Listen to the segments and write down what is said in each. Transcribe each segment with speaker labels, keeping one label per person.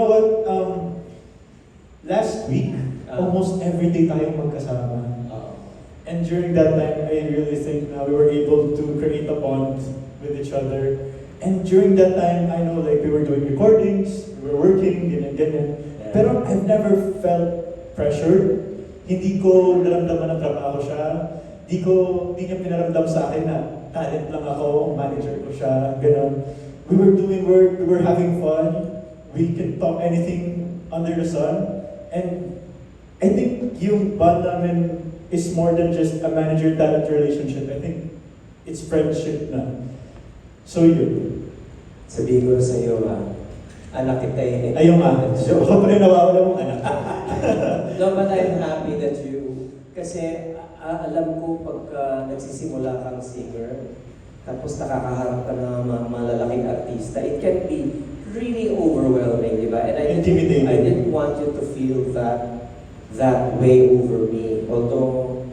Speaker 1: know what? Last week, almost every day tayong magkasama. And during that time, I really think na we were able to create a bond with each other. And during that time, I know like we were doing recordings, we were working, ganyan. Pero I've never felt pressured. Hindi ko naramdaman na trabaho siya. Hindi niya pinaramdam sa akin na talent lang ako, manager ko siya, gano'n. We were doing work, we were having fun. We can talk anything under the sun. And I think yung bond namin is more than just a manager-talent relationship. I think it's friendship na. So yun.
Speaker 2: Sabihin ko sa iyo, anak kita eh.
Speaker 1: Ayun nga. So ako pa rin nawawala mong anak.
Speaker 2: No, but I'm happy that you, kasi alam ko pagka nagsisimula kang singer, tapos nakakaharap ka ng mga malalaking artista, it can be really overwhelming, di ba? And
Speaker 1: Intimidating.
Speaker 2: I didn't want you to feel that way over me. Although,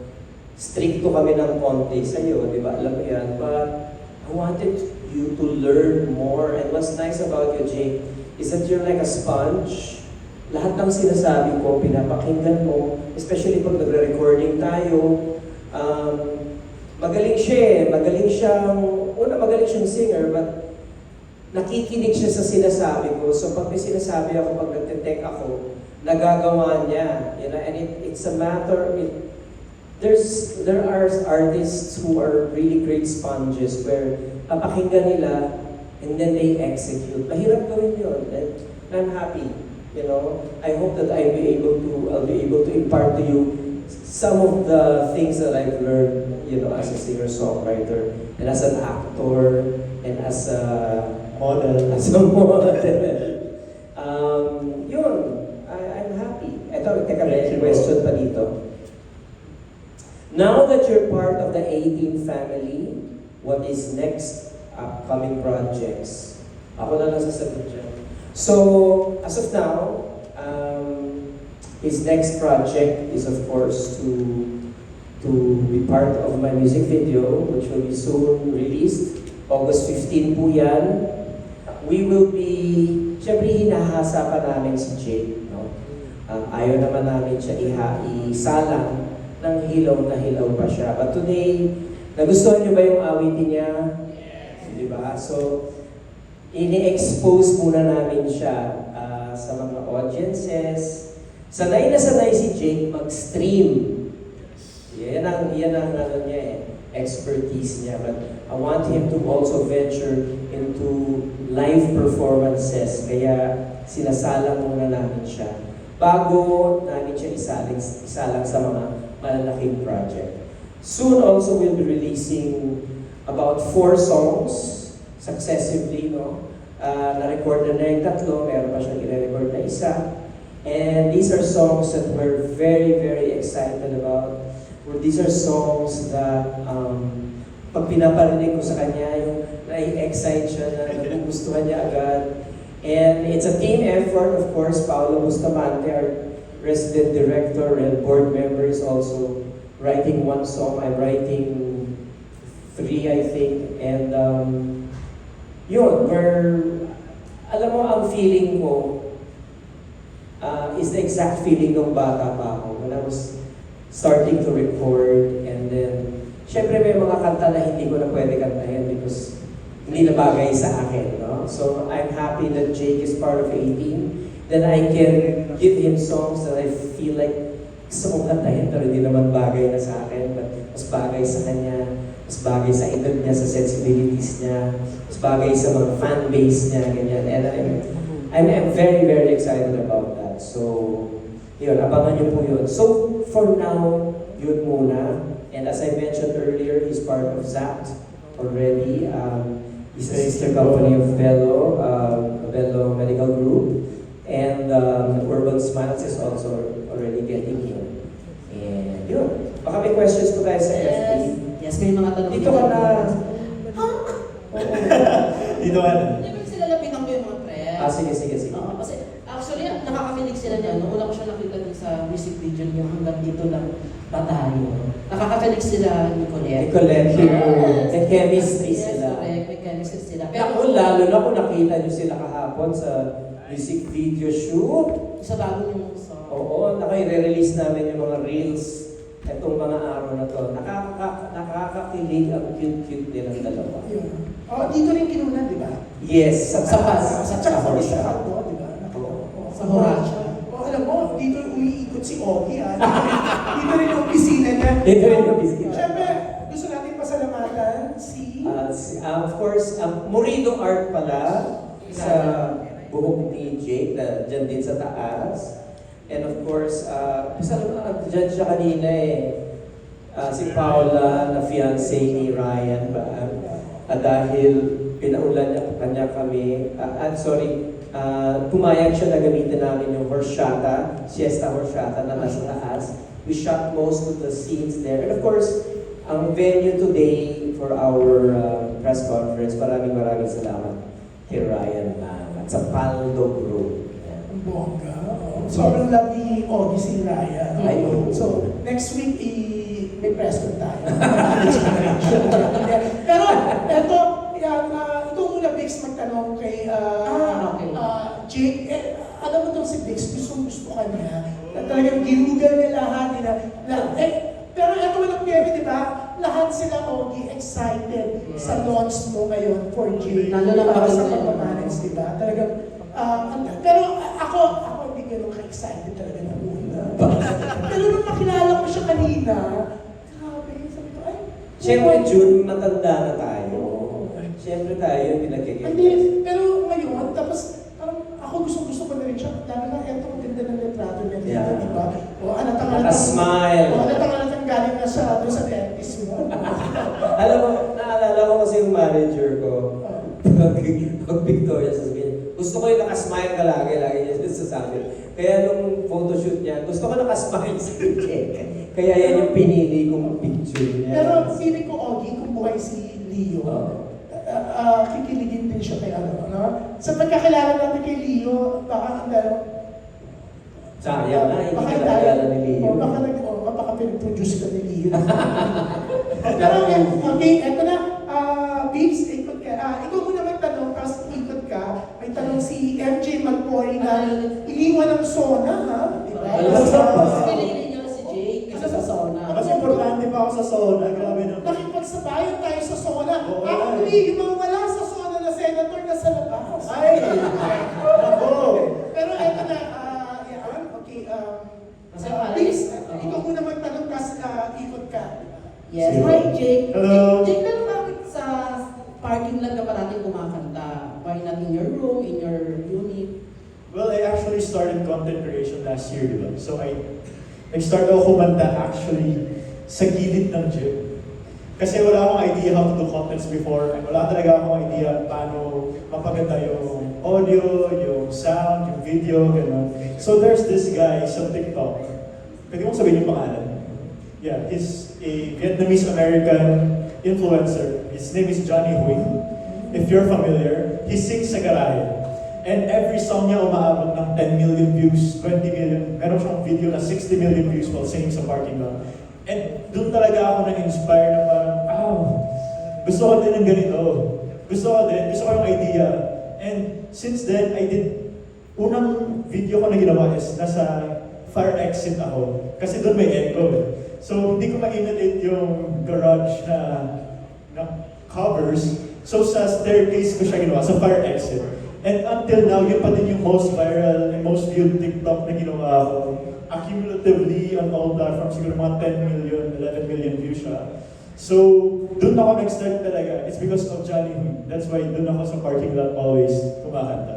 Speaker 2: stricto kami ng konti sa'yo, di ba? Alam mo yan. But I wanted you to learn more. And what's nice about you, Jake, is that you're like a sponge. Lahat ng sinasabi ko, pinapakinggan mo, especially pag nagre-recording tayo. Magaling siya eh. Magaling siyang singer, but nakikinig siya sa sinasabi ko. So pag may sinasabi ako, pag nagte-tech ako, nagagawa niya. You know, and it's a matter, there are artists who are really great sponges where papakinggan nila and then they execute. Mahirap gawin yun. And I'm happy. You know, I hope that I'll be able to impart to you some of the things that I've learned, you know, as a singer-songwriter and as an actor and as a model. Yun, I'm happy. Ito, teka, may question pa dito. Now that you're part of the 18 family, what is next upcoming projects? Ako na lang sasagot dyan. So, as of now, his next project is of course to be part of my music video, which will be soon released. August 15 po yan. We will be, syempre hinahasa pa namin si Jake, no? Ayaw naman namin siya isalang ng hilaw na hilaw pa siya. But today, nagustuhan niyo ba yung awitin niya? Yes. Diba? So, ini-expose muna namin siya sa mga audiences. Sanay na sanay si Jake mag-stream. Yan ang ano niya eh, expertise niya. But I want him to also venture into live performances. Kaya sinasalang muna namin siya bago namin siya isalang sa mga malalaking project. Soon also we'll be releasing about 4 songs successively, no? Na-record na yung 3, meron pa siyang i-record na isa. And these are songs that we're very, very excited about. These are songs that pag pinaparinig ko sa kanya, yung nai-excite siya na nagugustuhan niya agad. And it's a team effort, of course. Paolo Bustamante, our resident director and board member, is also writing 1 song. I'm writing 3, I think. And yun, alam mo, ang feeling ko is the exact feeling ng bata pa ako. When I was starting to record, and then, syempre may mga kanta na hindi ko na pwede kantahin because hindi na bagay sa akin, no? So, I'm happy that Jake is part of 18, that I can give him songs that I feel like gusto kong kantahin pero hindi naman bagay na sa akin, but mas bagay sa kanya, mas bagay sa edad niya, sa sensibilities niya, mas bagay sa mga fan base niya, ganyan. And I'm very, very excited about that. So, yun, abangan niyo po yun. So, for now, yun muna. And as I mentioned earlier, he's part of ZAPT already. He's a sister company of Bello Medical Group. And Urban Smiles is also already getting him. And yun. Baka may questions po tayo sa FB.
Speaker 3: Yes, may mga tanong.
Speaker 2: Dito ka na.
Speaker 1: Dito ka na.
Speaker 3: Hindi ko sila lapitan ko yung mga press.
Speaker 2: Sige.
Speaker 3: Oo, kasi actually, nakakamilig sila niya. Nung una ko siya nakita dun sa music video niya hanggang dito lang batayo. Nakakamilig sila ni Colette.
Speaker 2: Yes. May chemistry
Speaker 3: Yes,
Speaker 2: sila.
Speaker 3: correct. May chemistry sila.
Speaker 2: Pero ako, lalo na kung nakita niyo sila kahapon sa music video shoot.
Speaker 3: Isa bago yung song.
Speaker 2: Oo, naka-release namin yung mga reels itong mga araw na to. Nakakakilig ang cute-cute din ang dalawa.
Speaker 4: Yun. Oh, dito rin kinunan, di ba?
Speaker 2: Yes, sa
Speaker 3: Sa
Speaker 2: taas.
Speaker 3: pas.
Speaker 4: Sa tsaka sa isa ka to, di ba?
Speaker 3: Sa Horacio.
Speaker 4: Oh, alam mo, dito umiikot si Ogie, ah. Dito rin yung opisina niya.
Speaker 2: Dito rin yung opisina.
Speaker 4: Siyempre, gusto natin pasalamatan si...
Speaker 2: Of course, Murido Art pala sa buhok ni Jake na dyan din sa taas. And of course, dyan siya kanina si Paula na fiancé ni Ryan ba? Dahil pinaulan niya kanya kami, pumayag siya na gamitin namin yung horchata, siesta horchata na nasa taas. We shot most of the scenes there. And of course, ang venue today for our press conference, maraming salamat kay Ryan at sa Paldo Group.
Speaker 4: Ang bongga. Oh. Sobrang love ni Ogie si Ryan.
Speaker 2: Ay, oo.
Speaker 4: So, next week, may press con tayo. Pero, eto, ito muna, Bix, magtanong kay
Speaker 3: Okay.
Speaker 4: Jake. Alam mo itong si Bix, gusto ka niya. Talagang ginugal niya lahat. Pero eto walang Kevin, di ba? Lahat sila, Ogie, excited sa launch mo ngayon for Jake.
Speaker 3: Lalo na
Speaker 4: Para sa
Speaker 3: pag-
Speaker 4: pagpamanage, di ba? Talagang, pero ako hindi ganun ka-excited talaga na una. Pero nung makilala ko siya kanina, grabe, sabi ko, ay,
Speaker 2: Siyempre, June, matanda na tayo. Siyempre tayo yung
Speaker 4: Hindi,
Speaker 2: pinagkikita.
Speaker 4: pero ngayon, tapos parang ako gusto ko na rin siya. Lalo na eto, ang ganda ng litrato niya dito,
Speaker 2: Yeah.
Speaker 4: di ba? O,
Speaker 2: Naka-smile.
Speaker 4: halatang galing na siya doon sa dentist mo.
Speaker 2: Alam mo, naalala ko kasi yung manager ko. Pag Victoria, sasabihin, gusto ko yung nakasmile ka lagi niya sasabi. Kaya nung photoshoot niya, gusto ko nakasmile si Jake. Kaya yan yung pinili kong picture niya.
Speaker 4: Pero feeling ko, Ogie, kung buhay si Leo, kikiligin din siya kay ano. Sa pagkakilala natin kay Leo, baka ang dalawa,
Speaker 2: Sayang na, hindi
Speaker 4: baka
Speaker 2: ka nakilala ni Leo.
Speaker 4: baka pinag-produce ka ni Leo. Pero okay, eto na, Bibbs, ikot ka. Ikaw muna magtanong, tapos ikot ka. May tanong si MJ Magpori na iniwan ng Sona, ha? Di ba?
Speaker 3: Pinili niyo si Jake kasi sa sauna.
Speaker 1: Mas importante pa ako sa Sona, grabe naman.
Speaker 4: Nakipagsabayan tayo sa Sona.
Speaker 1: Oo.
Speaker 4: Actually, yung mga wala sa Sona na senator na sa labas.
Speaker 1: Ay! Ako!
Speaker 4: Pero eto na, yan, okay. Bibbs, ikaw muna magtanong, tapos ikot ka.
Speaker 3: Yes.
Speaker 1: Sige.
Speaker 3: Hi, Jake.
Speaker 1: Hello.
Speaker 3: Jake, pero bakit sa parking lang ka parating kumakanta? Why not in your room, in your unit?
Speaker 1: Well, I actually started content creation last year, di ba? So nag-start ako kumanta actually sa gilid ng gym. Kasi wala akong idea how to do contents before. And wala talaga akong idea paano mapaganda yung audio, yung sound, yung video, gano'n. So there's this guy sa TikTok. Pwede mong sabihin yung pangalan? Yeah, he's a Vietnamese-American influencer. His name is Johnny Huy. If you're familiar, he sings sa garahe. And every song niya umaabot ng 10 million views, 20 million. Meron siyang video na 60 million views while singing sa parking lot. And doon talaga ako na-inspire na parang, gusto ko din ng ganito. Gusto ko yung idea. And since then, unang video ko na ginawa is nasa fire exit ako. Kasi doon may echo. So, hindi ko ma-imitate yung garage na covers. So, sa staircase ko siya ginawa, sa fire exit. And until now, yun pa din yung most viral and most viewed TikTok na ginawa ko. Accumulatively on all platforms, siguro mga 10 million, 11 million views siya. So, doon ako nag-start talaga. It's because of Johnny Huy. That's why doon ako sa parking lot always kumakanta.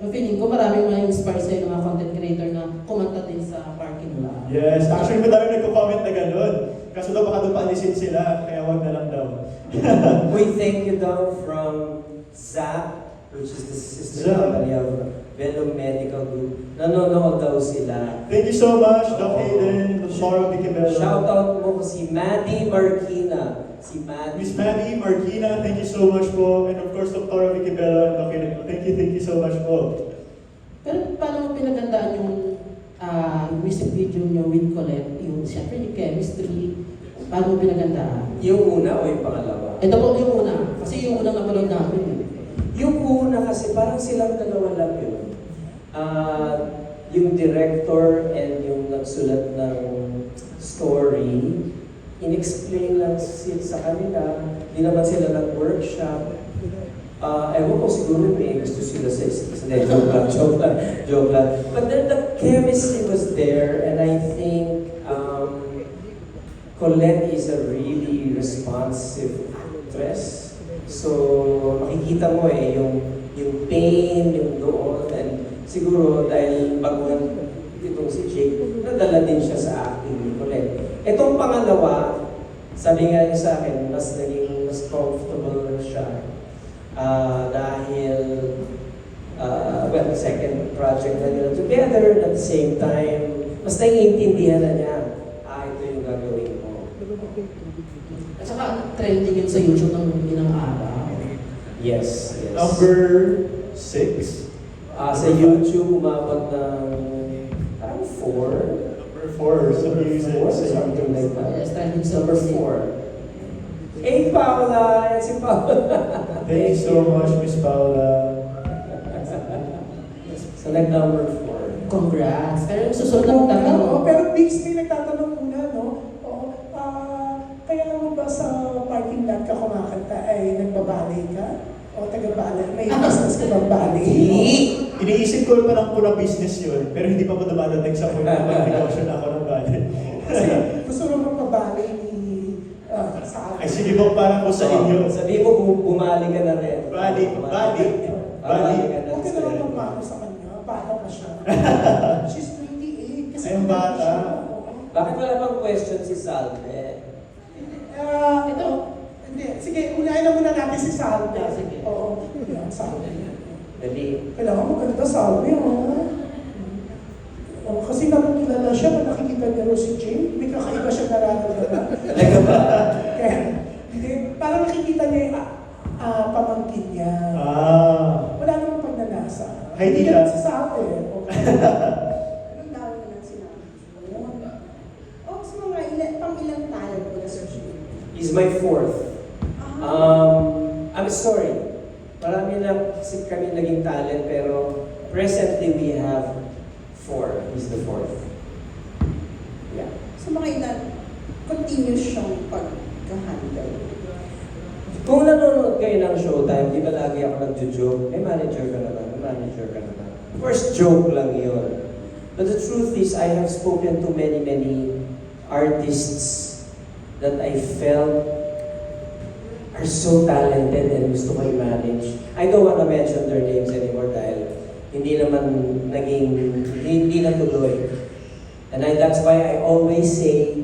Speaker 3: Ang feeling ko maraming mga inspire sa'yo ng mga content creator na kumanta din sa parking lot.
Speaker 1: Yes, actually madami nagko-comment na gano'n. Kaso daw baka doon paalisin sila, kaya wag na lang daw.
Speaker 2: We thank you daw from Zap, which is the sister
Speaker 1: Zap.
Speaker 2: company of Venom Medical Group. Nanonood daw sila.
Speaker 1: Thank you so much, Doc Hayden, Laura Vicibello.
Speaker 2: Shoutout mo ko si Maddie Marquina. Si Maddie.
Speaker 1: Miss Maddie, Marquina, thank you so much po. And of course, Dr. Vicibello and Doc Hayden. Thank you so much po.
Speaker 3: Pero paano mo pinagandaan yung music video niyo with Colette? Yung siyempre yung chemistry. Paano mo pinagandaan?
Speaker 2: Yung una o yung pangalawa?
Speaker 3: Ito po yung una. Kasi yung unang napanood namin.
Speaker 2: Yung una kasi parang silang dalawa lang yun. yung director and yung nagsulat ng story, in-explain lang sa kanila, hindi naman sila nag-workshop. Ewan ko siguro may gusto sila sa joke lang. But then the chemistry was there, and I think Colette is a really responsive actress. So, makikita mo yung pain, yung doon, and siguro dahil baguhan itong si Jake, nadala din siya sa acting ni Colette. Itong pangalawa, sabi nga niya sa akin, mas comfortable na siya. Dahil, second project na nila together, at the same time, mas naiintindihan na niya, ito yung gagawin ko.
Speaker 3: At saka trending yun sa YouTube ng inang araw.
Speaker 2: Yes.
Speaker 1: Number 6.
Speaker 2: Sa YouTube, umabot ng parang 4.
Speaker 1: Number 4 sa music.
Speaker 2: Something like that.
Speaker 3: Yes, trending sa
Speaker 2: Number 4. Hey, Paula! Yan si Paula.
Speaker 1: Thank you so much, Miss Paula.
Speaker 2: So, number 4.
Speaker 3: Congrats! Pero yung susunod ng tanong,
Speaker 4: Pero Biggs, may nagtatanong muna, no? Kaya naman ba sa parking lot ka kumakanta ay nagbabalay ka? O taga-balay? May business ka bang balay?
Speaker 1: Iniisip ko pa lang po na business yun, pero hindi pa po dumadating sa point na mag-negosyo na ako ng budget.
Speaker 4: Kasi gusto mo magpabalay ni sa
Speaker 1: Ay, sige po, parang po sa inyo.
Speaker 2: Sabi mo, bumali ka na rin.
Speaker 1: Bali.
Speaker 2: Bali ka na
Speaker 4: Huwag ka
Speaker 2: rin.
Speaker 4: naman magmano sa kanya. Bata pa siya. She's 28. Kasi
Speaker 1: Ay, ang bata.
Speaker 2: Bakit wala pang question si Salve?
Speaker 4: Ito. Hindi. Sige, unahin na muna natin si Salve.
Speaker 3: Sige.
Speaker 4: Oo. Yan, Salve.
Speaker 2: Dali.
Speaker 4: Kailangan maganda Salve, kasi nakikilala siya, kung nakikita niya rin si Jane, may kakaiba siya nararamdaman.
Speaker 2: Talaga ba?
Speaker 4: Kaya, hindi, parang nakikita niya yung pamangkin niya. Wala namang pagnanasa.
Speaker 1: Ay,
Speaker 4: Hindi
Speaker 1: di
Speaker 4: ka
Speaker 1: ka.
Speaker 4: sa atin. Okay.
Speaker 5: Ang dami na lang sinabi. Sa mga pang-ilang talent mo na Sir June?
Speaker 2: He's my 4th. I'm sorry. Marami na kami naging talent, pero presently we have 4. He's the 4th. Yeah.
Speaker 5: Sa mga ilan, continuous siyang pag-handle.
Speaker 2: Kung nanonood kayo ng Showtime, di ba lagi ako nagjo-joke? May manager ka naman. Of course, joke lang yun. But the truth is, I have spoken to many artists that I felt are so talented and gusto ko i-manage. I don't want to mention their names anymore dahil hindi natuloy. And that's why I always say,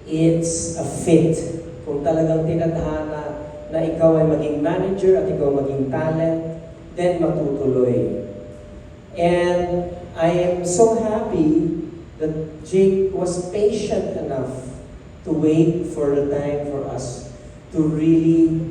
Speaker 2: it's a fit. Kung talagang tinadhana na ikaw ay maging manager at ikaw maging talent, then matutuloy. And I am so happy that Jake was patient enough to wait for the time for us to really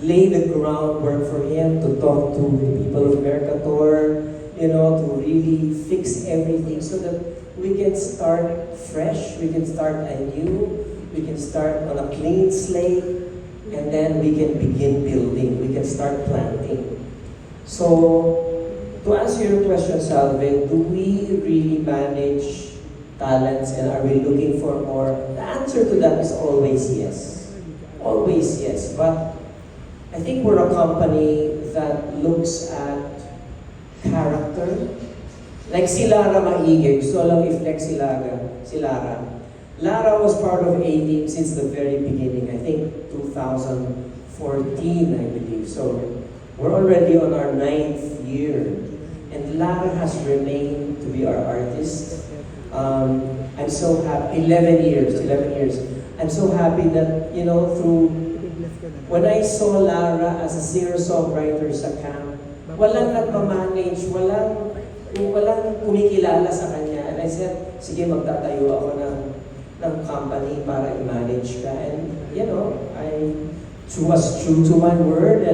Speaker 2: lay the groundwork for him to talk to the people of Mercator, to really fix everything so that we can start fresh, we can start anew, we can start on a clean slate, and then we can begin building, we can start planting. So, to answer your question, Salve, do we really manage talents and are we looking for more? The answer to that is always yes. Always yes. But I think we're a company that looks at character. Like si Lara Maige, gusto lang i-flex si Lara. Lara was part of A-Team since the very beginning. I think 2014, I believe. So we're already on our 9th year. And Lara has remained to be our artist. I'm so happy, 11 years. I'm so happy that, when I saw Lara as a singer-songwriter sa camp, walang nagmamanage, walang kumikilala sa kanya. And I said, sige, magtatayo ako ng company para i-manage ka. And, I was true to my word.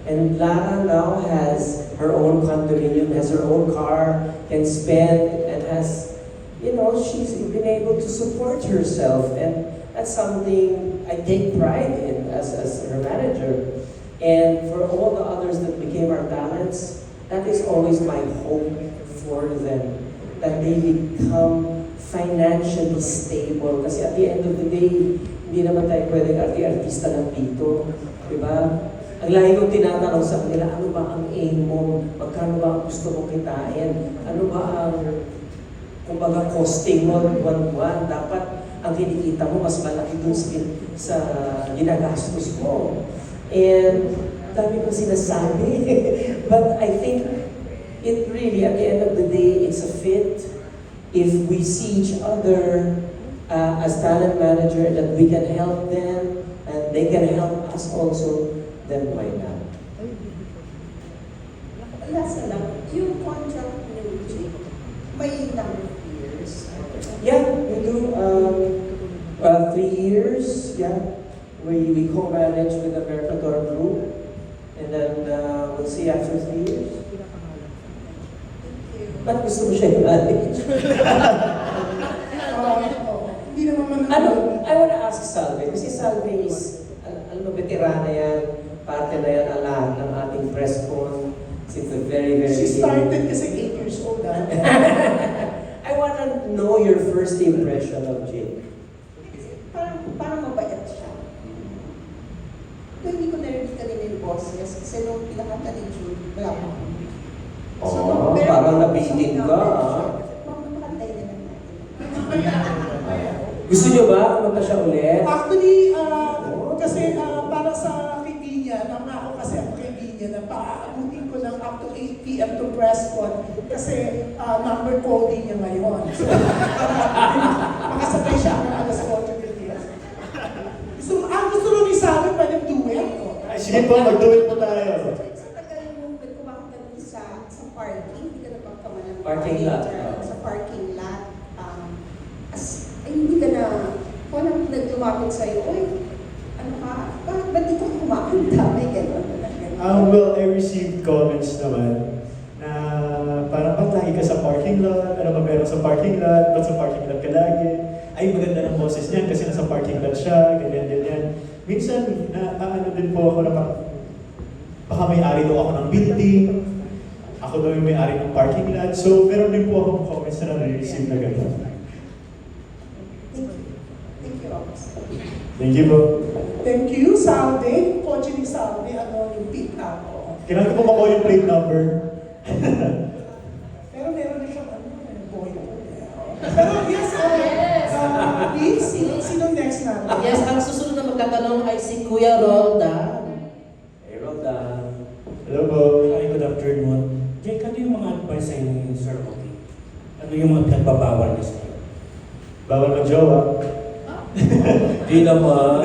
Speaker 2: And Lara now has her own condominium, has her own car, can spend, and has, she's been able to support herself. And that's something I take pride in as her manager. And for all the others that became our talents, that is always my hope for them that they become financially stable. Kasi at the end of the day, hindi naman tayo pwedeng artista lang dito. Diba? Ang lagi kong tinatanong sa kanila, ano ba ang aim mo? Magkano ba ang gusto mong kitain? Ano ba ang, kumbaga, costing mo buwan-buwan? Dapat ang kinikita mo mas malaki dun sa ginagastos mo. And dami kong sinasabi. But I think it really, at the end of the day, it's a fit. If we see each other as talent manager, that we can help them and they can help us also, then why not?
Speaker 5: Last na lang, yung contract ni Jake, may number of years.
Speaker 2: Yeah, we do 3 years, yeah. We co-manage with the Mercator Group. And then we'll see after 3 years. Ba't gusto mo siya i-manage?
Speaker 4: Hindi naman
Speaker 2: Ano, I wanna ask Salve, kasi Salve is, alam mo, veterana yan, parte na yan ang lahat ng ating press con since the very, very
Speaker 4: She
Speaker 2: beginning.
Speaker 4: started kasi 8 years old.
Speaker 2: I wanna know your first impression of Jake.
Speaker 5: Parang mabait siya. Ito hindi ko narinig kanina yung boses kasi nung pinakanta ni Jude, wala pa.
Speaker 2: Oh, parang napitin ka,
Speaker 5: Makakantay na lang natin.
Speaker 2: Gusto niyo ba kumanta siya ulit?
Speaker 4: Actually, kasi para sa kaibigan, nangako kasi ang kaibigan na paaabutin ko ng up to 8 p.m. to press con kasi number coding niya ngayon. So, makasabay siya ng alas 8 p.m. Gusto mo isabi pa ng duet ko.
Speaker 1: Ay, sige po, mag-do-it po tayo.
Speaker 5: Sa tagal mo, kumakanta dun sa parking, hindi ka na pagkamalang
Speaker 2: Parking lot.
Speaker 5: Sa parking lot. Hindi ka na, kung anong nagtumapit sa'yo, uy, ano ka, ba't di ka kumakanta? May gano'n.
Speaker 1: Well, I received comments naman na parang ba't lagi ka sa parking lot? Ano ba meron sa parking lot? Ba't sa parking lot ka lagi? Ay, maganda ng boses niyan kasi nasa parking lot siya, ganyan. Minsan, ano din po ako na baka may-ari daw ako ng building, ako daw yung may-ari ng parking lot. So, meron din po akong comments na na-receive na gano'n.
Speaker 5: Thank you, Ops.
Speaker 1: Thank you po.
Speaker 4: Thank you, Salve. Kotse ni Salve, yung pick up ko.
Speaker 1: Kailangan ko po makuha yung plate number.
Speaker 4: Pero meron na siyang boy. Pero yes, Vince, sino next natin?
Speaker 3: Yes, ang susunod na magtatanong ay si Kuya Roldan.
Speaker 2: Hey, Roldan.
Speaker 1: Hello po.
Speaker 6: Hi, good afternoon. Jake, ano yung mga advice sa'yo ni Sir Oki? Ano yung mga pinagbabawal niya sa'yo?
Speaker 1: Bawal mag-jowa.
Speaker 6: Di naman.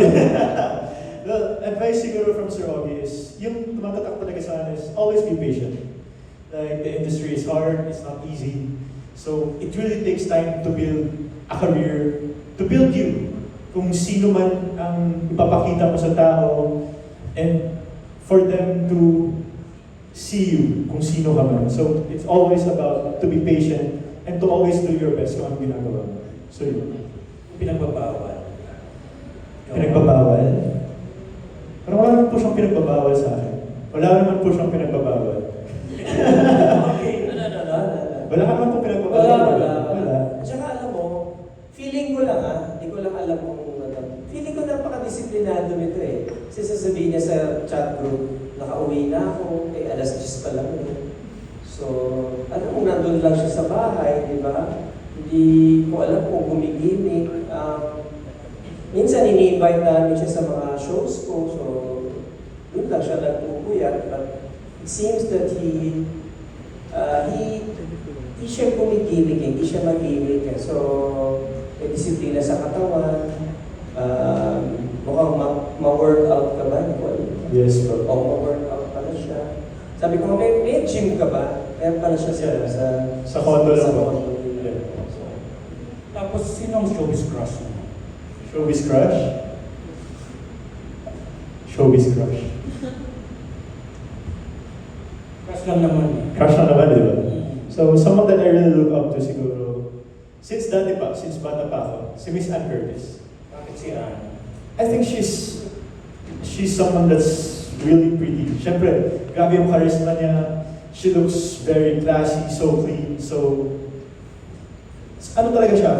Speaker 1: Well, advice siguro from Sir Ogie is, yung tumatatak talaga sa akin is always be patient. Like, the industry is hard, it's not easy. So, it really takes time to build a career, to build you. Kung sino man ang ipapakita mo sa tao, and for them to see you kung sino ka man. So, it's always about to be patient and to always do your best kung ano ginagawa mo. So, yun.
Speaker 6: Pinagbabawal.
Speaker 1: Pinagbabawal? Pero wala naman po siyang pinagbabawal sa akin. Wala naman po siyang pinagbabawal.
Speaker 2: Okay.
Speaker 1: Wala naman po pinagbabawal.
Speaker 2: Wala. At saka alam mo, feeling ko lang hindi ko lang alam kung feeling ko napaka-disiplinado nito eh. Kasi sasabihin niya sa chat group, nakauwi na ako, alas 10 pa lang eh. So, alam mo, nandun lang siya sa bahay, di ba? Hindi ko alam kung gumigimik. Minsan ini-invite namin siya sa mga shows ko, so doon lang siya nagpupuyat. But it seems that he siya gumigimik, hindi siya mag-gimik. So, may disiplina sa katawan. Mukhang ma-workout ka ba? Hindi ko alam.
Speaker 1: Yes, bro.
Speaker 2: O, ma-workout pala siya. Sabi ko, may gym ka ba? Kaya pala siya
Speaker 1: Sa condo lang po.
Speaker 2: condo.
Speaker 1: Yeah.
Speaker 6: Tapos, sino ang showbiz crush mo?
Speaker 1: Showbiz crush? Showbiz crush.
Speaker 6: Crush lang naman eh.
Speaker 1: Crush na naman, di ba? So, someone that I really look up to siguro, since dati pa, since bata pa ako, si Miss Ann Curtis.
Speaker 6: Bakit si Ann?
Speaker 1: I think she's someone that's really pretty. Siyempre, grabe yung charisma niya, She looks very classy, so clean, so... Ano talaga siya?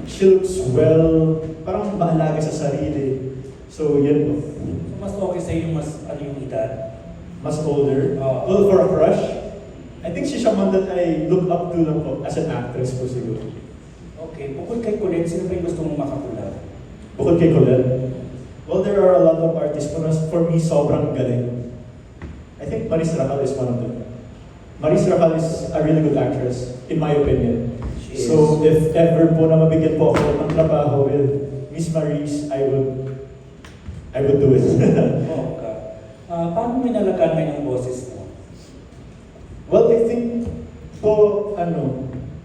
Speaker 1: She looks well, parang maalaga sa sarili. So, yan po.
Speaker 6: So, mas okay sa'yo yung mas, ano yung edad?
Speaker 1: Mas older.
Speaker 6: Oo.
Speaker 1: Well, for a crush, I think she's someone that I look up to lang po as an actress po siguro.
Speaker 6: Okay, bukod kay Colette, sino ba yung gusto mong makakulab?
Speaker 1: Bukod kay Colette, well, there are a lot of artists po na for me sobrang galing. I think Maris Racal is one of them. Maris Racal is a really good actress, in my opinion.
Speaker 2: She is.
Speaker 1: So if ever po na mabigyan po ako ng trabaho with Miss Maris, I would do it.
Speaker 6: Oo ka. Paano mo inalagaan ngayon ang boses mo?
Speaker 1: Well, I think po,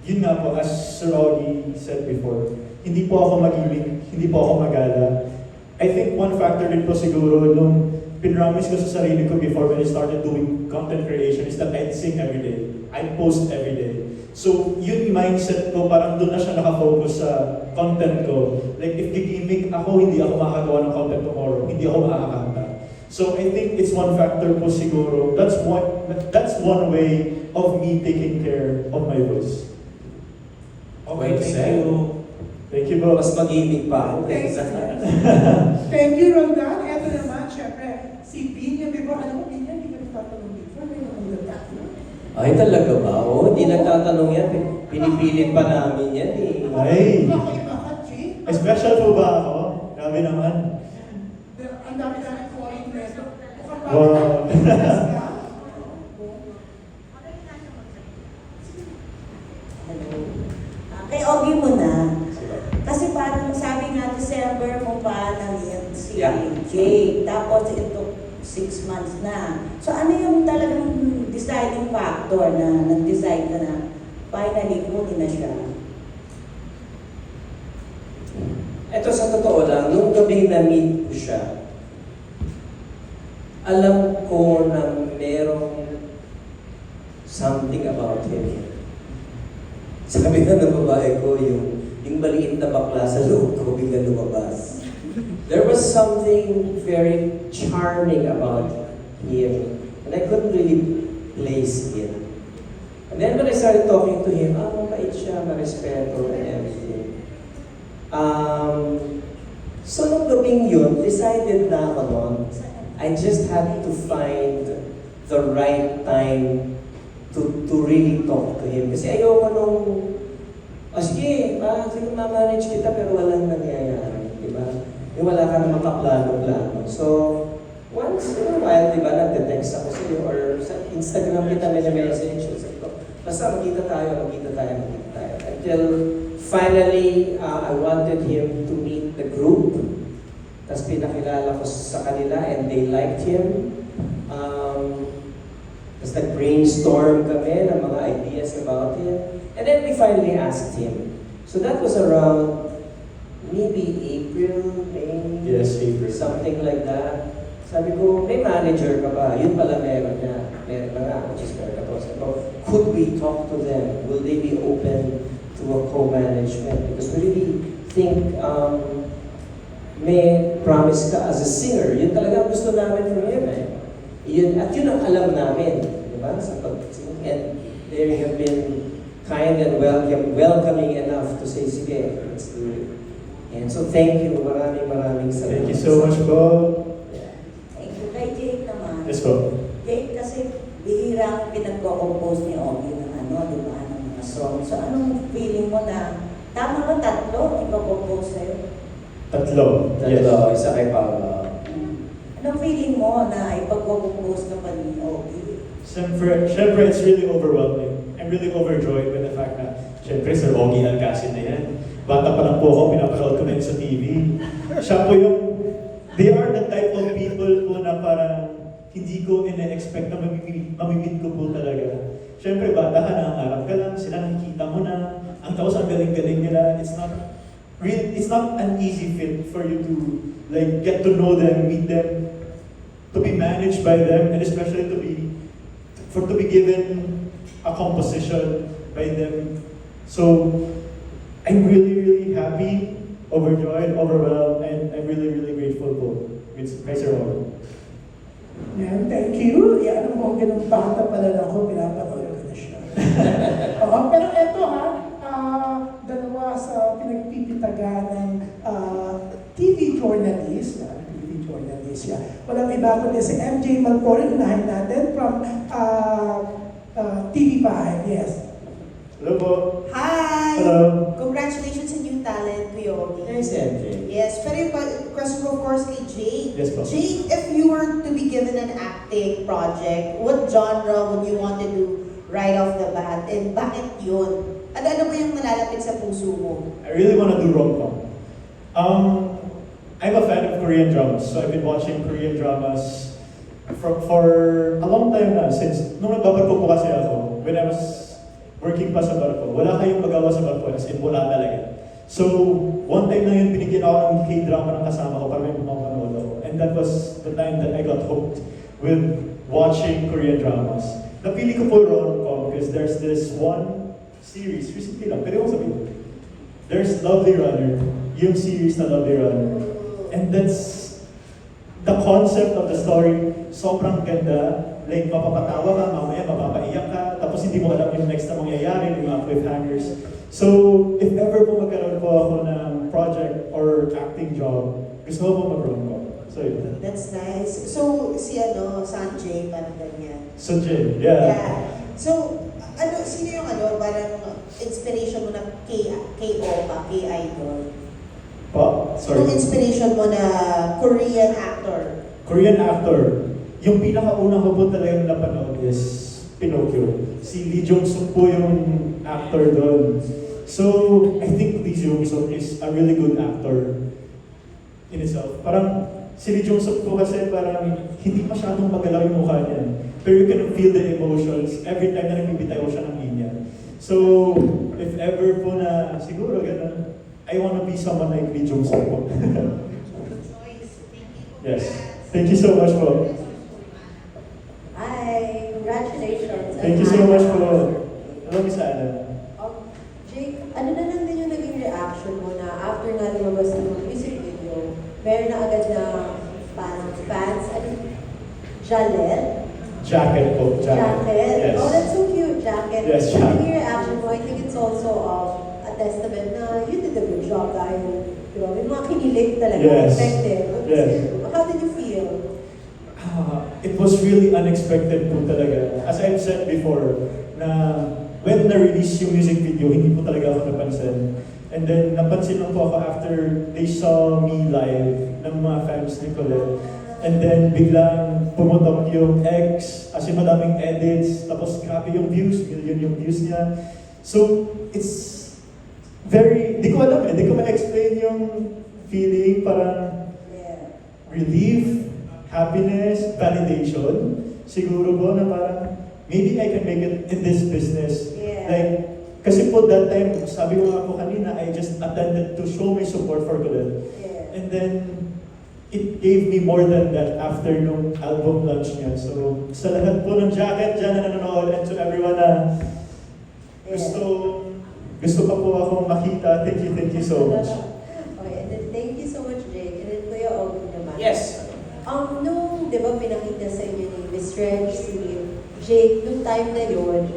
Speaker 1: yun nga po, as Sir Augie said before, hindi po ako mag-ibig, hindi po ako magala. I think one factor din po siguro nung pinromise ko sa sarili ko before when I started doing content creation is that I'd sing every day. I'd post every day. So, yun yung mindset ko, parang doon na siya nakafocus sa content ko. Like, if gigimik ako, hindi ako makakagawa ng content tomorrow, hindi ako makakanta. So, I think it's one factor po siguro. That's one way of me taking care of my voice.
Speaker 6: Okay,
Speaker 2: Well
Speaker 6: thank
Speaker 2: said.
Speaker 6: you.
Speaker 1: Thank you, bro.
Speaker 2: Mas mag-ibig pa.
Speaker 4: Thank you, Roldan. Eto naman, syempre, si Binya. Before, alam mo, Binya, hindi ka nagtatanong before. May nakulat na.
Speaker 2: Ay, talaga ba? Oo, hindi nagtatanong yan. Pinipilit pa namin yan eh.
Speaker 1: Ay,
Speaker 4: Bakit, Jay?
Speaker 1: special po ba ako? Grabe naman.
Speaker 4: Ang dami-dami ko ay meso.
Speaker 1: Wow.
Speaker 7: Kay Ogie mo na. Kasi parang sabi nga December mo pa nangyayat si
Speaker 2: Yeah.
Speaker 7: Jake. Tapos ito 6 months na. So ano yung talagang deciding factor na nag-decide ka na finally kunin na siya?
Speaker 2: Ito sa totoo lang, nung gabi na-meet ko siya, alam ko na merong something about him. Sabi nga ng babae ko, yung maliit na bakla sa loob ko bigla lumabas. There was something very charming about him, and I couldn't really place it. And then when I started talking to him, mabait siya, marespeto and everything. So nung gabing yun, decided na ako nun, I just had to find the right time to really talk to him. Kasi ayoko nung, sige, mamanage kita pero walang nangyayari, di ba? Yung wala ka namang kaplano-plano. So, once in a while, di ba, nagte-text ako sa iyo or sa Instagram kita message. Sabi ko, basta magkita tayo. Until finally, I wanted him to meet the group. Tapos pinakilala ko sa kanila and they liked him. Tapos nag-brainstorm kami ng mga ideas about him. And then we finally asked him. So that was around maybe April, May,
Speaker 1: Yes, April.
Speaker 2: something like that. Sabi ko, may manager ka ba? Yun pala meron na. Meron na nga, which is very kapos. Sabi ko, could we talk to them? Will they be open to a co-management? Because we really think may promise ka as a singer. Yun talaga ang gusto namin from him eh. Yun, at yun ang alam namin. Di ba? Sa pag-sing. And they have been kind and welcoming enough to say, sige, let's do it. And so thank you. Maraming salamat.
Speaker 1: Thank you so much, bro.
Speaker 7: Thank you. Kay Jake naman.
Speaker 1: Yes, bro.
Speaker 7: Jake kasi bihirang pinagko-compose ni Ogie ng di ba, ng mga song. So anong feeling mo na, tama ba 3 ipag-compose sa'yo?
Speaker 1: Tatlo. Yes.
Speaker 2: Tatlo, isa kay Paolo.
Speaker 7: Anong feeling mo na ipag-compose ka pa ni Ogie?
Speaker 1: Siyempre, it's really overwhelming. I'm really overjoyed with the fact na, siyempre, Sir Ogie Alcacid na yan. Bata pa lang po ako, pinapanood ko na yun sa TV. Siya po yung, they are the type of people po na parang hindi ko ina-expect na mamimit ko po talaga. Siyempre, bata ka na, harap ka lang, sila nakikita mo na, ang taos ang galing-galing nila. It's not an easy fit for you to like get to know them, meet them, to be managed by them, and especially to be given a composition by them. So I'm really happy, overjoyed, overwhelmed, and I'm really grateful for Sir Ogie.
Speaker 4: Yan, thank you. Ano mo, ganun bata pala lang ako, pinapanood ko na siya. Oo, pero eto ha, dalawa sa pinagpipitaga ng TV journalist, TV journalist yan. Walang iba kundi si MJ Malcori, unahin natin from TV5, yes.
Speaker 1: Hello po.
Speaker 5: Hi!
Speaker 1: Hello.
Speaker 5: Congratulations sa new talent, Kuya Ogie.
Speaker 2: Nice, MJ.
Speaker 5: Yes, pero yung question ko, of course, kay Jake.
Speaker 1: Yes, po.
Speaker 5: Jake, if you were to be given an acting project, what genre would you want to do right off the bat? And bakit yun? Ano ba yung malalapit sa puso mo?
Speaker 1: I really want to do rom-com. I'm a fan of Korean dramas, so I've been watching Korean dramas for a long time na. Since nung nagbabarko po kasi ako, when I was working pa sa barko, wala kayong magawa sa barko, as in wala talaga. So, one time na yun, binigyan ako ng K-drama ng kasama ko para may mapapanood ako. And that was the time that I got hooked with watching Korean dramas. Napili ko po rom-com because there's this one series, recently lang, pero yung sabihin, there's Lovely Runner, yung series na Lovely Runner. And that's the concept of the story, sobrang ganda. Like, mapapatawa ka, mamaya mapapaiyak ka, tapos hindi mo alam yung next na mangyayari, yung mga cliffhangers. So, if ever po magkaroon po ako ng project or acting job, gusto ko po mag-rom-com. So, yun.
Speaker 5: That's nice. So, Sanjay, parang ganyan.
Speaker 1: So, Jin, yeah.
Speaker 5: So, sino yung parang inspiration mo na K-Opa, K-Idol?
Speaker 1: Pa,
Speaker 5: Sinong
Speaker 1: sorry.
Speaker 5: inspiration mo na Korean actor?
Speaker 1: Korean actor. Yung pinakauna ko po talagang napanood is Pinocchio. Si Lee Jong-suk po yung actor doon. So, I think Lee Jong-suk is a really good actor in itself. Parang si Lee Jong-suk po kasi parang hindi masyadong magalaw yung mukha niya. Pero you can feel the emotions every time na nagbibitaw siya ng linya. So, if ever po na siguro ganun, I wanna be someone like Lee Jong-suk po. Yes. Thank you so much po.
Speaker 7: Hi, congratulations.
Speaker 1: Thank you so much po. Hello, Miss Ana.
Speaker 7: Jake, ano na lang din yung naging reaction mo na after nga lumabas ng music video, meron na agad na fans, Jalet?
Speaker 1: Jacket po.
Speaker 7: Jacket?
Speaker 1: Yes.
Speaker 7: Oh, that's so cute, Jacket.
Speaker 1: Yes,
Speaker 7: Yung
Speaker 1: jacket.
Speaker 7: naging reaction mo, I think it's also a testament na you did a good job dahil, di ba, may mga kinilig talaga,
Speaker 1: Yes.
Speaker 7: effective.
Speaker 1: Yes.
Speaker 7: How did you feel?
Speaker 1: It was really unexpected po talaga. As I've said before, na when na-release yung music video, hindi po talaga ako napansin. And then, napansin lang po ako after they saw me live ng mga fans ni Colette. And then, biglang pumutok yung X, as in madaming edits, tapos grabe yung views, million yung views niya. So, it's very, di ko alam di ko ma-explain yung feeling, parang
Speaker 7: Yeah.
Speaker 1: relief, happiness, validation. Siguro po na parang, maybe I can make it in this business.
Speaker 7: Yeah.
Speaker 1: Like, kasi po that time, sabi ko nga po kanina, I just attended to show my support for Colette.
Speaker 7: Yeah.
Speaker 1: And then, it gave me more than that after nung album launch niya. So, sa lahat po ng jacket dyan na nanonood and to everyone na gusto pa po akong makita, thank you so much.
Speaker 7: Okay, and then thank you so much, Jake. And then Kuya Ogie naman.
Speaker 2: Yes.
Speaker 7: Nung, di ba, pinakita sa inyo ni Miss Reg, si Jake, nung time na yun,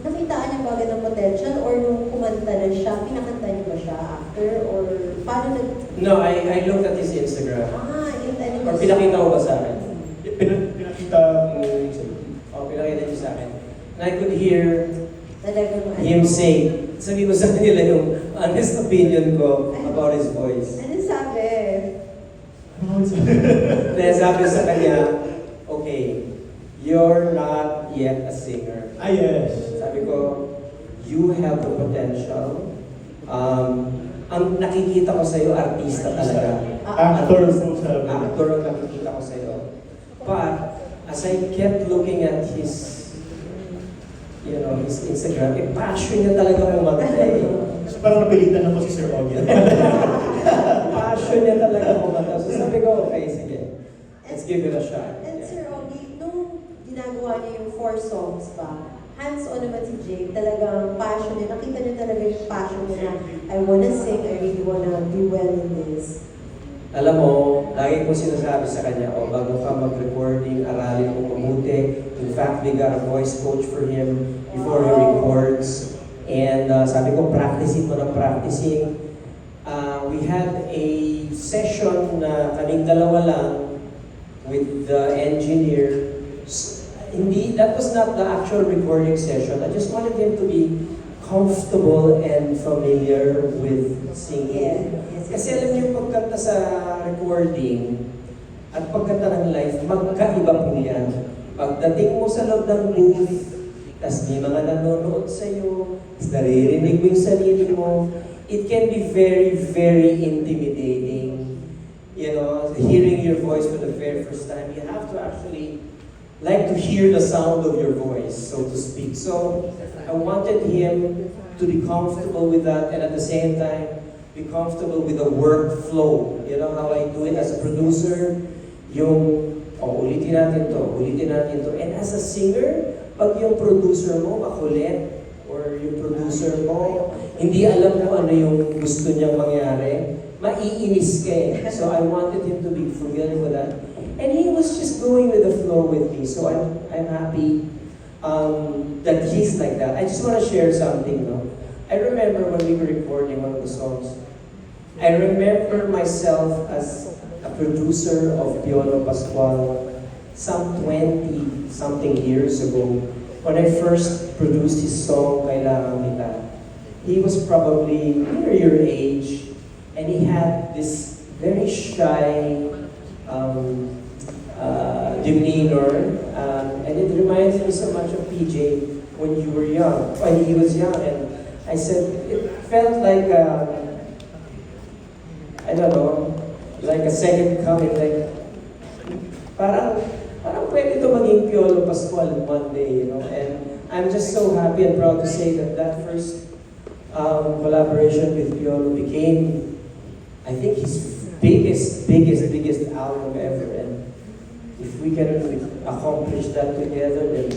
Speaker 7: nakitaan niya ba agad ng potential or nung kumanta na siya, pinakanta niyo ba siya after or paano nag...
Speaker 2: No, I looked at his Instagram.
Speaker 7: Yung tanong
Speaker 2: Or pinakita ko ba sa akin?
Speaker 1: Pinakita mo
Speaker 2: Pinakita niyo sa akin. And I could hear
Speaker 7: Talagang
Speaker 2: him sing. Sabi ko sa kanila yung honest opinion ko about his voice.
Speaker 7: Ano sabi?
Speaker 2: Then sabi sa kanya, okay, you're not yet a singer.
Speaker 1: yes.
Speaker 2: Sabi ko, you have the potential. Ang nakikita ko sa'yo, artista talaga.
Speaker 1: Actor po sabi.
Speaker 2: Actor ang nakikita ko sa'yo. But, as I kept looking at his Instagram, passion niya talaga kumanta eh.
Speaker 1: So parang napilitan ako si Sir Ogie.
Speaker 2: Passion niya talaga kumanta. So sabi ko, okay, sige. Let's give it a shot.
Speaker 7: And Sir Ogie, nung ginagawa niyo yung 4 songs ba, hands-on naman si Jake, talagang passion niya. Nakita niyo talaga yung passion niya na, I wanna sing, I really wanna do well in this.
Speaker 2: Alam mo, lagi ko sinasabi sa kanya, bago ka mag-recording, aralin mo mabuti. In fact, we got a voice coach for him before he records. And sabi ko, practicing mo ng practicing. We had a session na kaming dalawa lang with the engineer. Hindi, that was not the actual recording session. I just wanted him to be comfortable and familiar with singing. Kasi alam niyo, pagkanta sa recording at pagkanta ng live, magkaiba po yan. Pagdating mo sa loob ng booth, tas may mga nanonood sa'yo, tas naririnig mo yung sarili mo, it can be very, very intimidating. You know, hearing your voice for the very first time, you have to actually like to hear the sound of your voice, so to speak. So, I wanted him to be comfortable with that and at the same time, be comfortable with the workflow. You know how I do it as a producer? Yung, ulitin natin to. And as a singer, pag yung producer mo makulit, or yung producer mo, hindi alam kung ano yung gusto niyang mangyari, maiinis ka eh. So I wanted him to be familiar with that. And he was just going with the flow with me. So I'm happy that he's like that. I just want to share something, no? I remember when we were recording one of the songs, I remember myself as a producer of Piolo Pascual some 20-something years ago when I first produced his song, Kailangan Kita. He was probably near your age and he had this very shy demeanor and it reminds me so much of PJ when you were young, when he was young, and I said, it felt like I don't know, like a second coming, like, parang pwede ito maging Piolo Pascual one day, you know, and I'm just so happy and proud to say that first collaboration with Piolo became, I think, his biggest album ever, and if we can accomplish that together, then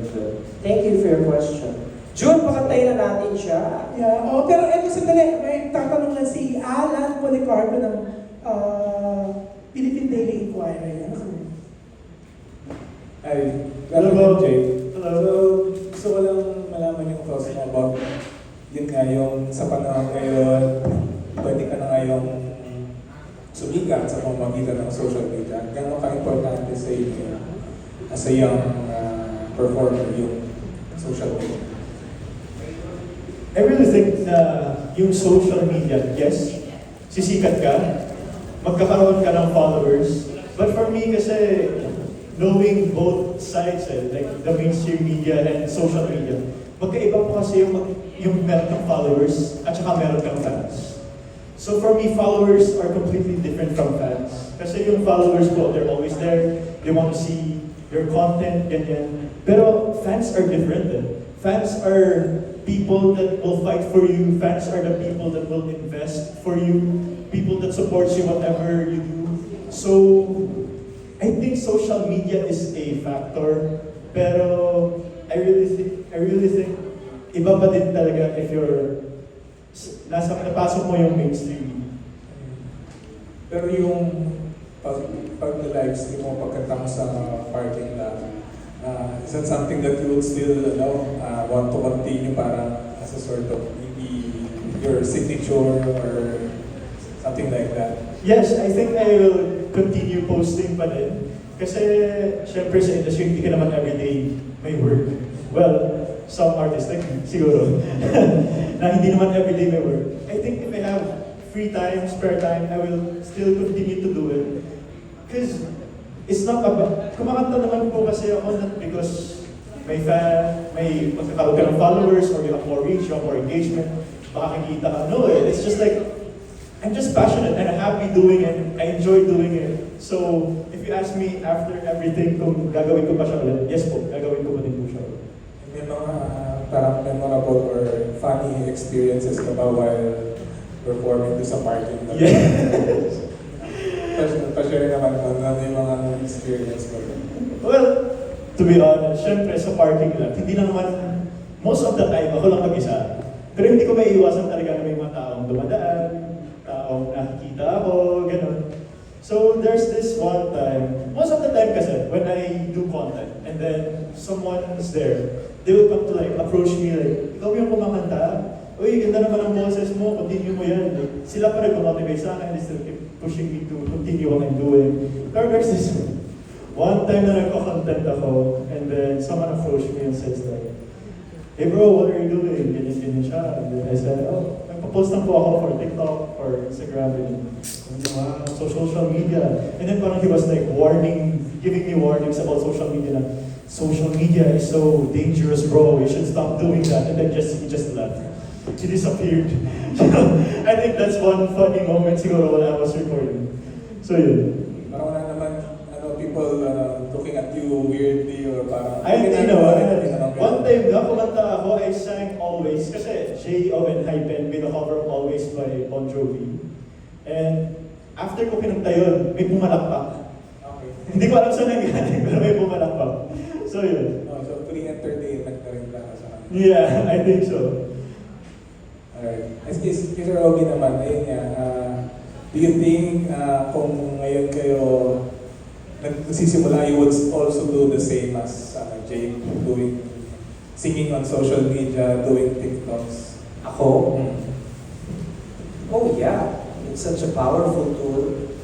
Speaker 2: good. Thank you for your question. June, pakantayin na natin siya.
Speaker 4: Yeah, pero eto sandali, may tatanong lang si Alan Policarpo ng Philippine Daily Inquirer. Ano ka?
Speaker 8: Hi,
Speaker 1: Hello,
Speaker 8: welcome Jay.
Speaker 1: Hello.
Speaker 8: So, gusto ko lang malaman yung thoughts mo about yun nga yung sa panahon ngayon, pwede ka na ngayong sumikat sa pamamagitan ng social media. Gano'n ka-importante sa inyo as a young performer yung social media?
Speaker 1: I really think na yung social media, yes, sisikat ka, magkakaroon ka ng followers. But for me kasi, knowing both sides, like the mainstream media and social media, magkaiba po kasi yung meron kang followers at saka meron kang fans. So for me, followers are completely different from fans. Kasi yung followers po, they're always there, they want to see your content, ganyan. Pero fans are different. Fans are people that will fight for you. Fans are the people that will invest for you. People that supports you whatever you do. So, I think social media is a factor. Pero, I really think, iba pa din talaga if you're, napasok mo yung mainstream.
Speaker 8: Pero yung pag-livestream mo, pagkanta mo sa parking lot, is that something that you would still want to continue parang as a sort of maybe your signature or something like that?
Speaker 1: Yes, I think I will continue posting pa din. Kasi, syempre sa industry, hindi ka naman everyday may work. Well, some artists, like siguro, na hindi naman everyday may work. I think if I have free time, spare time, I will still continue to do it. Because it's not about, kumakanta naman po kasi ako not because may fan, may magkakaroon ka ng followers, or you have more reach, you have more engagement, baka kikita ka. No, it's just like, I'm just passionate and I'm happy doing it. I enjoy doing it. So, if you ask me after everything kung gagawin ko pa siya ulit, yes po, gagawin ko pa din po siya ulit.
Speaker 8: May mga parang memorable or funny experiences ka ba while performing sa parking lot?
Speaker 1: Yes.
Speaker 8: Pa-share naman kung ano yung mga experience mo.
Speaker 1: Well, to be honest, syempre sa parking lot, hindi na naman, most of the time, ako lang mag-isa. Pero hindi ko may iwasan talaga na may mga taong dumadaan, taong nakikita ako, gano'n. So there's this one time, most of the time kasi, when I do content, and then someone's there, they will come to like approach me like, ikaw yung kumakanta? Uy, ganda naman ang boses mo, continue mo yan. Like, sila pa nag-motivate sa akin, they still keep pushing me to continue what I'm doing. Pero there's this one time na nagko-content ako, and then someone approached me and says like, hey bro, what are you doing? Ganyan siya. And then I said, oh, nagpo-post lang po ako for TikTok or Instagram and social media. And then parang he was like giving me warnings about social media na, social media is so dangerous bro, you should stop doing that. And then he just left. He disappeared. I think that's one funny moment siguro when I was recording. So yun.
Speaker 8: Parang wala naman, people looking at you weirdly or parang...
Speaker 1: One time na kumanta ako, I sang Always, kasi J.O. and Hypen made a cover of Always by Bon Jovi. And after ko kinanta yun, may pumalakpak.
Speaker 8: Okay.
Speaker 1: Hindi ko alam saan nanggaling, pero may pumalakpak. So yun.
Speaker 8: So free entertainment na rin para sa kanila.
Speaker 1: Yeah, I think so.
Speaker 8: Alright. Sir Ogie naman, ayun nga, do you think kung ngayon kayo nagsisimula, you would also do the same as Jake, singing on social media, doing TikToks?
Speaker 2: Ako? Oh yeah, it's such a powerful tool.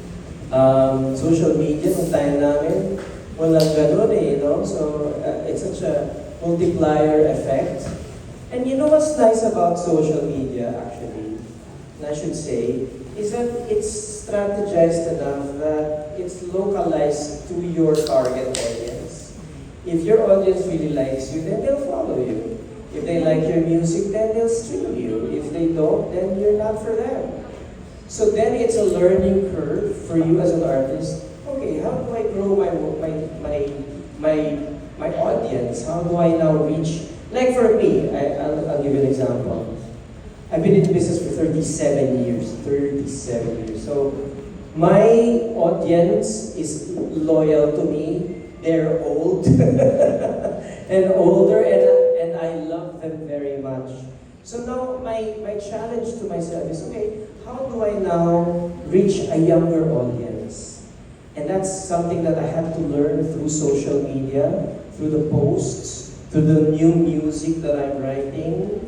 Speaker 2: Social media, nung time namin, walang ganun eh, no? So, it's such a multiplier effect. And you know what's nice about social media, actually, and I should say, is that it's strategized enough that it's localized to your target audience. If your audience really likes you, then they'll follow you. If they like your music, then they'll stream you. If they don't, then you're not for them. So then it's a learning curve for you as an artist. Okay, how do I grow my audience? How do I now reach? Like for me, I'll give you an example. I've been in the business for 37 years. 37 years. So my audience is loyal to me. They're old and older, and I love them very much. So now my challenge to myself is, okay, how do I now reach a younger audience? And that's something that I have to learn through social media, through the posts, through the new music that I'm writing,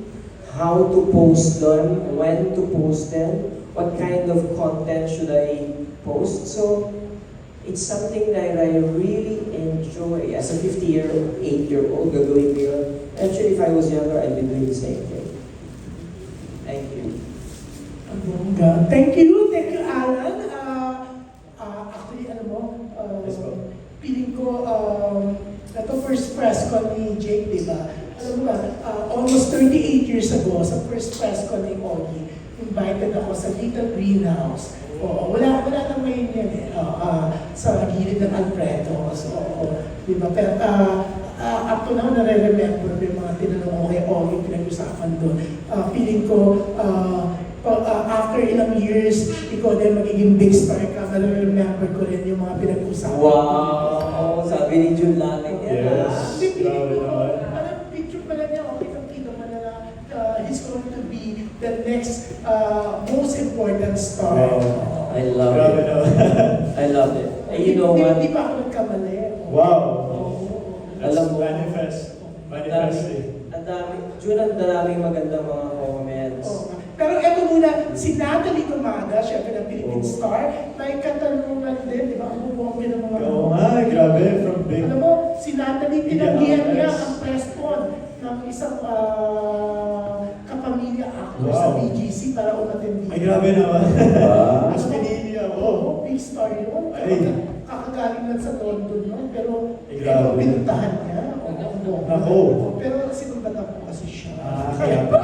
Speaker 2: how to post them, when to post them, what kind of content should I post. So it's something that I really enjoy. As a 58-year-old, gagawin ko yun. I'm sure if I was younger, I'd be doing the same thing. Thank you.
Speaker 4: Thank you, Alan. Actually, alam mo,
Speaker 1: Yes, po.
Speaker 4: feeling ko, ito first press con ni Jake, di ba? Alam mo ba, almost 38 years ago, sa first press con ni Ogie, invited ako sa Little Greenhouse. Wala nang ngayon yan eh. Sa gilid ng Alfredo. So, di ba? Pero, up to now, nare-remember yung mga tinanong ko kay Ogie, pinag-usapan doon. Feeling ko, after ilang years, ikaw din magiging big star ka, nare-remember ko rin yung mga pinag-usapan.
Speaker 2: Wow! Sabi ni June Lating yan.
Speaker 1: Yes. Grabe naman.
Speaker 4: Parang picture pala niya, okay, kita mo na he's going to be the next most important star.
Speaker 1: Wow.
Speaker 2: I love
Speaker 1: Grabe
Speaker 2: it.
Speaker 1: naman.
Speaker 2: I love it. And you know what?
Speaker 4: Hindi pa ako nagkamali.
Speaker 1: Wow. That's
Speaker 2: Alam mo,
Speaker 1: manifest eh.
Speaker 2: ang daming magandang mga comments.
Speaker 4: Pero eto muna, si Natalie Tumaga, syempre ng Philippine Star, may katanungan din, di ba? Ang bubongga ng mga...
Speaker 1: Oo nga, grabe, from big.
Speaker 4: Alam mo, si Natalie, tinanggihan niya
Speaker 1: Yes.
Speaker 4: ang press con ng isang kapamilya actor
Speaker 1: Wow.
Speaker 4: sa BGC para umattend dito.
Speaker 1: Ay, grabe naman.
Speaker 2: Ah.
Speaker 1: Mas pinili ako.
Speaker 4: Oo, big star yun.
Speaker 1: Ay.
Speaker 4: Kakagaling lang sa London yun, pero
Speaker 1: Ay, grabe.
Speaker 4: pinuntahan niya.
Speaker 1: Nako.
Speaker 4: Pero sinumbatan ko kasi siya.
Speaker 1: Kaya pa.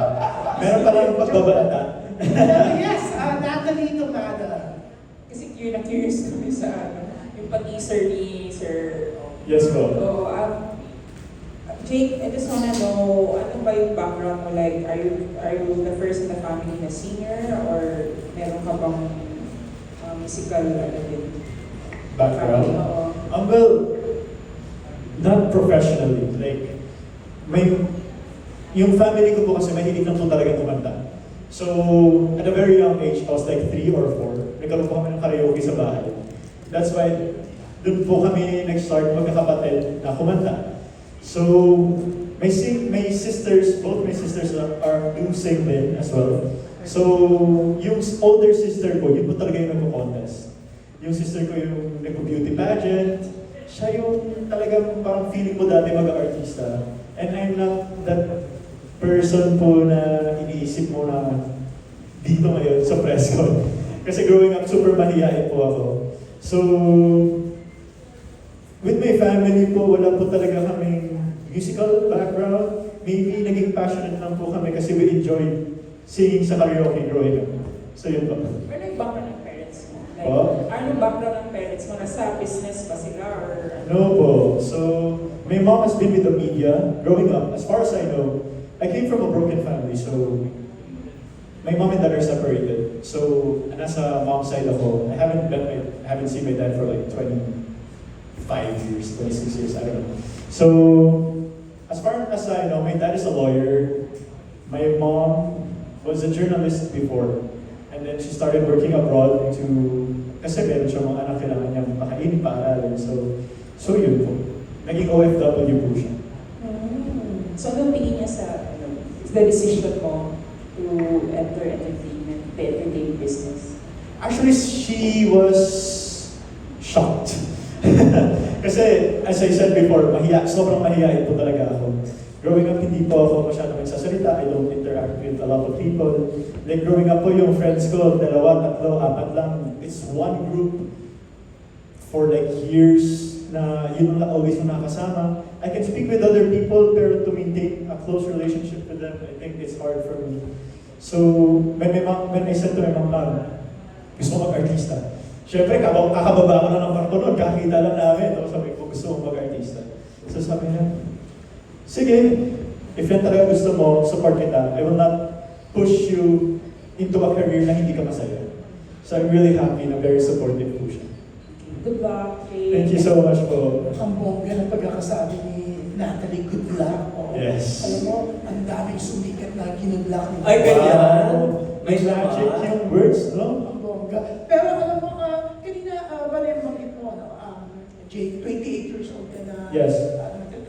Speaker 1: Meron pa lang pagbabalata.
Speaker 4: Yes, Natalie Tumaga.
Speaker 9: Kasi curious kami sa yung pag-teaser ni Sir.
Speaker 1: Yes po.
Speaker 9: So, Jake, I just wanna know, ano ba yung background mo? Like, are you the first in the family na singer? Or meron ka bang musical din?
Speaker 1: Background?
Speaker 9: Oo.
Speaker 1: Well, not professionally. Like, yung family ko po kasi mahilig lang po talaga kumanta. So, at a very young age, I was like 3 or 4, nagkaroon po kami ng karaoke sa bahay. that's why doon po kami nag-start magkakapatid na kumanta. So, my sisters, both my sisters do sing din as well. So, yung older sister ko, yun po talaga yung nagko-contest. Yung sister ko yung nagpo-beauty pageant. Siya yung talagang parang feeling mo dati mag-artista. And I'm not that person po na iniisip mo na dito ngayon sa press con. Kasi growing up, super mahihain po ako. So, with my family po, wala po talaga kaming musical background. Maybe naging passionate lang po kami kasi we enjoy singing sa karaoke growing up. So yun po.
Speaker 9: Ano yung background ng parents mo? Like,
Speaker 1: Oh?
Speaker 9: ano yung background ng parents mo? Nasa business ba sila or ano?
Speaker 1: No po. So, my mom has been with the media growing up. As far as I know, I came from a broken family. So, my mom and dad are separated. So, nasa mom's side ako. I haven't seen my dad for like 25 years, 26 years, I don't know. So, as far as I know, my dad is a lawyer. My mom was a journalist before. And then she started working abroad kasi meron siya mga anak kailangan niyang pakainin, paaralin. So yun po. Naging OFW po siya.
Speaker 9: So, anong tingin niya sa the decision mo to enter entertainment, the entertainment business?
Speaker 1: Actually, she was shocked. Kasi, as I said before, sobrang mahihain po talaga ako. Growing up, hindi po ako masyadong nagsasalita. I don't interact with a lot of people. Like, growing up po, yung friends ko, 2, 3, 4 lang. It's one group for like years na yun lang always yung nakasama. I can speak with other people, pero to maintain a close relationship with them, I think it's hard for me. So, when I said to my mom, gusto ko mag-artista. Siyempre, kakababa ko na ng kwarto noon, kakita lang namin. Tapos sabi ko, gusto ko mag-artista. So sabi niya, sige, if yan talaga gusto mo, support kita. I will not push you into a career na hindi ka masaya. So I'm really happy na very supportive po siya.
Speaker 9: Good luck.
Speaker 1: Thank you so much po.
Speaker 4: Ang bongga ng pagkakasabi ni Natalie, good luck. Oh.
Speaker 1: Yes.
Speaker 4: Alam mo, ang daming sumikat na ginudlak ni
Speaker 2: Ay, ganyan?
Speaker 1: May magic yung words, no?
Speaker 4: Ang bongga. Pero alam mo, kanina, bali banggit mo, Jake, 28 years old ka na.
Speaker 1: Yes.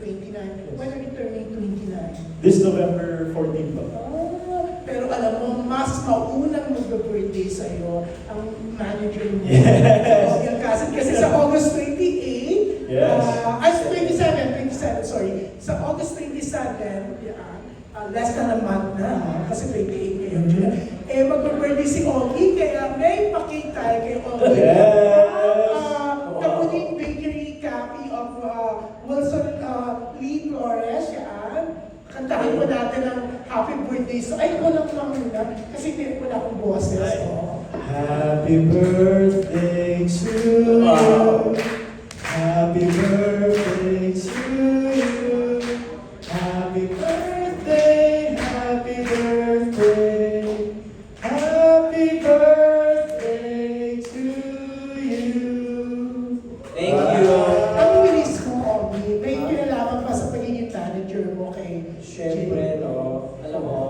Speaker 4: 29. When are you turning 29?
Speaker 1: This November 14 pa.
Speaker 4: Pero alam mo, mas maunang mag-birthday sa'yo ang manager mo.
Speaker 1: Yes.
Speaker 4: Yung kasi sa August 28,
Speaker 1: Yes.
Speaker 4: 27, sorry. Sa August 27, less than a month na, kasi 28 ngayon. Mag-birthday si Ogie, kaya may pakita kay Ogie.
Speaker 1: Yes.
Speaker 4: Kamuning Bakery Copy of Wilson Lee Flores, yan. Kantahin mo natin ang happy birthday. So, ay, ko lang muna, kasi hindi ko na akong boses. So.
Speaker 1: Happy birthday to you. Happy birthday to you. Happy birthday, happy birthday. Happy birthday to you.
Speaker 2: Thank you.
Speaker 4: Ano wilis mo, Ogie? May kinalaman pa sa pagiging manager mo kay
Speaker 2: Siyempre, no, alam mo,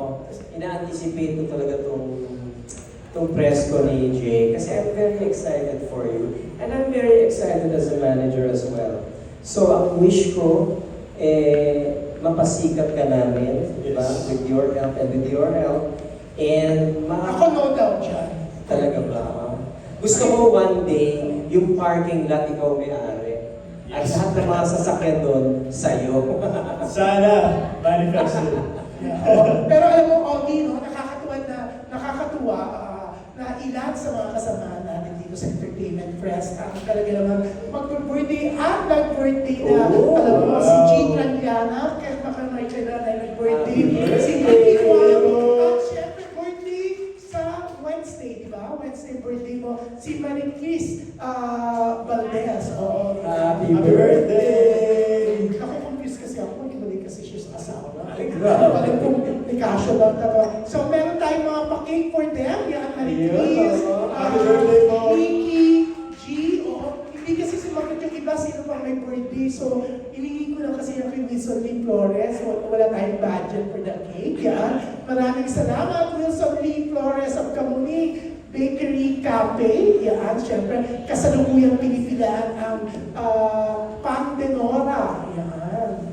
Speaker 2: ina-anticipate ko talaga itong press ko ni Jay kasi I'm very excited for you and I'm very excited as a manager as well. So, ang wish ko, mapasikat ka namin, di ba?
Speaker 1: Yes.
Speaker 2: With your help and with your help. And
Speaker 4: Ako no doubt dyan.
Speaker 2: talaga ba? Gusto mo one day, yung parking lot ikaw may-ari. At lahat ng mga sasakyan doon, sa'yo.
Speaker 1: Sana, manifest it.
Speaker 4: Yeah. Pero alam mo, Ogie, no, nakakatuwa na ilan sa mga kasamahan natin dito sa Entertainment Press ang talaga naman mag-birthday at nag-birthday na,
Speaker 2: Oh,
Speaker 4: alam mo, si
Speaker 1: wow.
Speaker 4: Jean Randiana, kaya makamay siya na nag-birthday,
Speaker 1: Happy
Speaker 4: si
Speaker 1: birthday.
Speaker 4: Nicky Juan, at syempre birthday sa Wednesday, di ba? Wednesday birthday mo, si Marie Chris Valdez. Oh,
Speaker 2: Happy
Speaker 1: Happy birthday!
Speaker 4: Nakukonfuse kasi ako, ibalik kasi siya sa asawa.
Speaker 2: Ay, grabe.
Speaker 4: Balik kong nikasyo lang talaga. So, meron tayong mga pa-cake for them. Yan, Marie Chris,
Speaker 1: Happy birthday po.
Speaker 4: Nikki, G, hindi kasi sumagot yung iba, sino pang may birthday. So, iningi ko lang kasi yung kay Wilson Lee Flores. Wala tayong budget for the cake. Yan. Maraming salamat, Wilson Lee Flores of Kamuning Bakery Cafe. Agape, yan, syempre, kasalukuyang pinipilaan ang Pang de Nora, yan.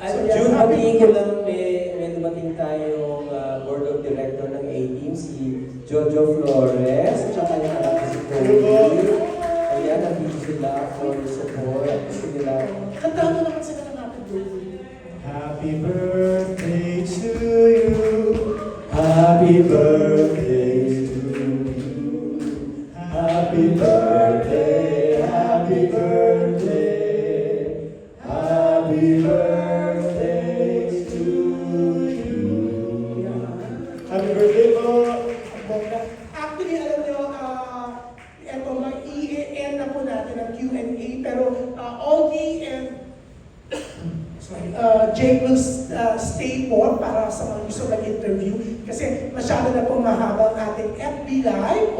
Speaker 2: At
Speaker 4: So, yan,
Speaker 2: June,
Speaker 4: happy
Speaker 2: hatiin ko lang may dumating tayong board of director ng A-Team, si Jojo Flores, at saka yung anak ko si Cody. Ayan, nandito sila for support. Gusto nila.
Speaker 4: Kantahan mo naman sila natin, Jojo.
Speaker 1: Happy birthday to you. Happy birthday to you. Happy birthday, happy birthday. Happy birthday to you. Happy birthday po.
Speaker 4: Actually, alam nyo, eto, mag-i-end na po natin ang Q&A, pero Ogie and Jake will stay po para sa mga gusto mag-interview kasi masyado na pong mahaba ang ating FB Live.